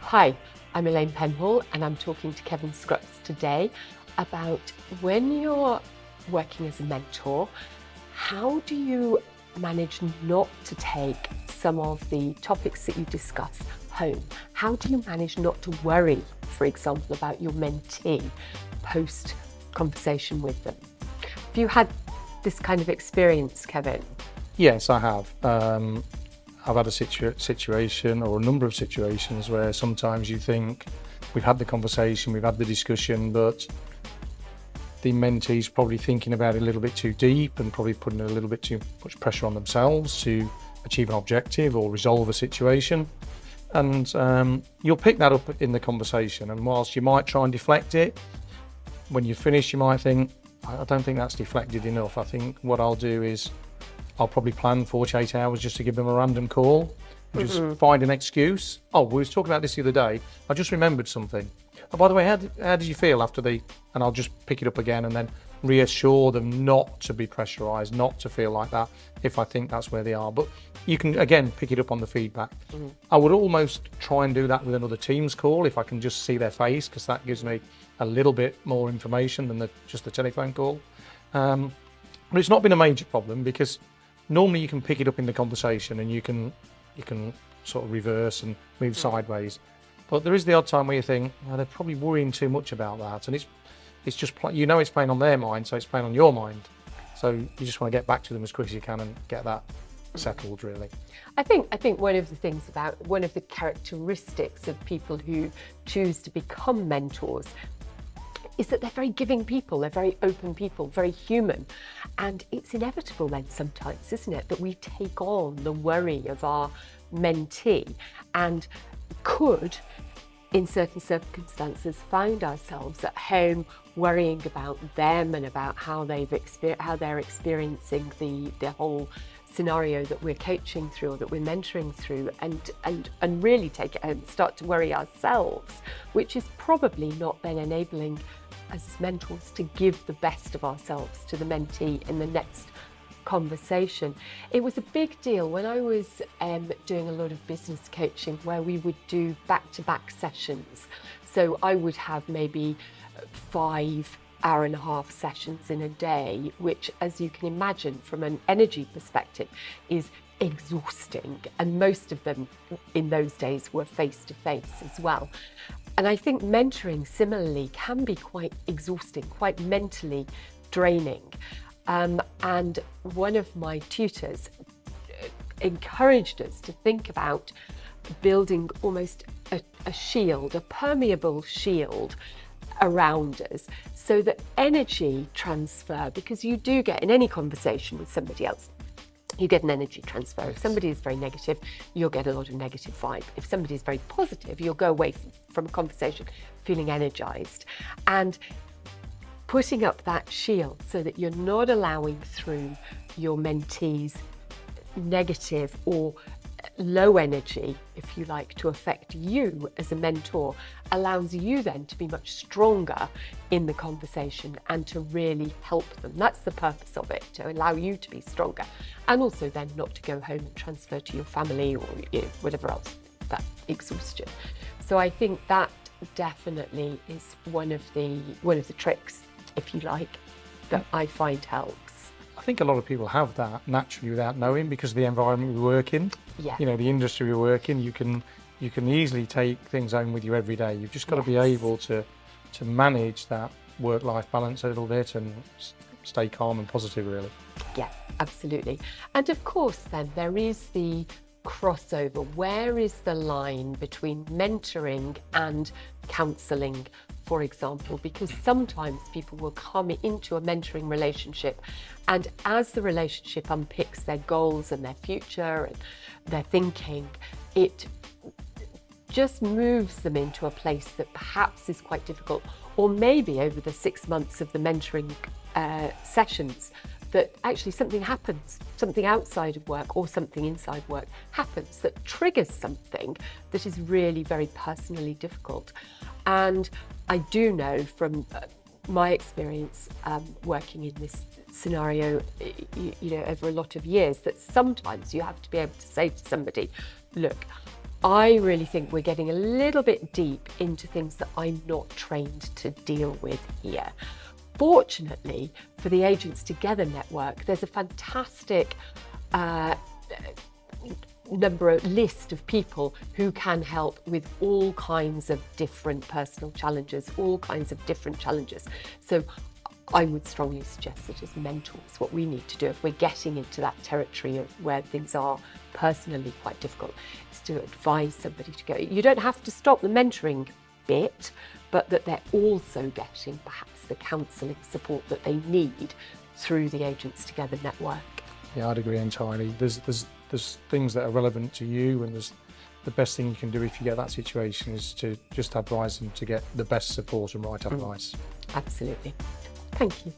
Hi, I'm Elaine Penhall and I'm talking to Kevin Scrutts today about when you're working as a mentor, how do you manage not to take some of the topics that you discuss home? How do you manage not to worry, for example, about your mentee post conversation with them? Have you had this kind of experience, Kevin? Yes, I have. I've had a situation or a number of situations where sometimes you think we've had the conversation, we've had the discussion, but the mentee's probably thinking about it a little bit too deep and probably putting a little bit too much pressure on themselves to achieve an objective or resolve a situation. And you'll pick that up in the conversation. And whilst you might try and deflect it, when you finish, you might think, I don't think that's deflected enough. I think what I'll do is I'll probably plan 48 hours just to give them a random call and just find an excuse. Oh, we was talking about this the other day. I just remembered something. Oh, by the way, how did you feel after and I'll just pick it up again and then reassure them not to be pressurised, not to feel like that if I think that's where they are. But you can, again, pick it up on the feedback. I would almost try and do that with another Teams call if I can just see their face, because that gives me a little bit more information than just the telephone call. But it's not been a major problem because normally you can pick it up in the conversation and you can sort of reverse and move sideways. But there is the odd time where you think, oh, they're probably worrying too much about that. And it's just, it's playing on their mind, so it's playing on your mind. So you just want to get back to them as quick as you can and get that settled, really. I think one of the characteristics of people who choose to become mentors is that they're very giving people, they're very open people, very human. And it's inevitable then sometimes, isn't it, that we take on the worry of our mentee and could, in certain circumstances, find ourselves at home worrying about them and about how they're experiencing the whole scenario that we're coaching through or that we're mentoring through, and really take it home and start to worry ourselves, which is probably not then enabling as mentors to give the best of ourselves to the mentee in the next conversation. It was a big deal when I was doing a lot of business coaching where we would do back-to-back sessions. So I would have maybe 5 hour-and-a-half sessions in a day, which, as you can imagine from an energy perspective, is exhausting. And most of them in those days were face-to-face as well. And I think mentoring similarly can be quite exhausting, quite mentally draining. And one of my tutors encouraged us to think about building almost a shield, a permeable shield around us, so that energy transfer, because you do get in any conversation with somebody else, you get an energy transfer. If somebody is very negative, you'll get a lot of negative vibe. If somebody is very positive, you'll go away from a conversation feeling energized. And putting up that shield so that you're not allowing through your mentee's negative or low energy, if you like, to affect you as a mentor, allows you then to be much stronger in the conversation and to really help them. That's the purpose of it, to allow you to be stronger, and also then not to go home and transfer to your family or whatever else, that exhaustion. So I think that definitely is one of the tricks, if you like, that I find helps. I think a lot of people have that naturally without knowing, because of the environment we work in. Yeah. The industry we work in, you can easily take things home with you every day. You've just got to be able to manage that work-life balance a little bit and stay calm and positive, really. Yeah, absolutely. And of course then there is the crossover. Where is the line between mentoring and counselling, for example? Because sometimes people will come into a mentoring relationship, and as the relationship unpicks their goals and their future and their thinking, it just moves them into a place that perhaps is quite difficult, or maybe over the 6 months of the mentoring sessions, that actually something happens, something outside of work or something inside work happens that triggers something that is really very personally difficult. And I do know from my experience working in this scenario, over a lot of years, that sometimes you have to be able to say to somebody, look, I really think we're getting a little bit deep into things that I'm not trained to deal with here. Fortunately, for the Agents Together network, there's a fantastic list of people who can help with all kinds of different personal challenges, all kinds of different challenges. So I would strongly suggest that as mentors, what we need to do if we're getting into that territory of where things are personally quite difficult, is to advise somebody to go. You don't have to stop the mentoring bit, but that they're also getting perhaps the counselling support that they need through the Agents Together network. Yeah, I'd agree entirely. There's things that are relevant to you, and there's the best thing you can do if you get that situation is to just advise them to get the best support and right advice. Absolutely. Thank you.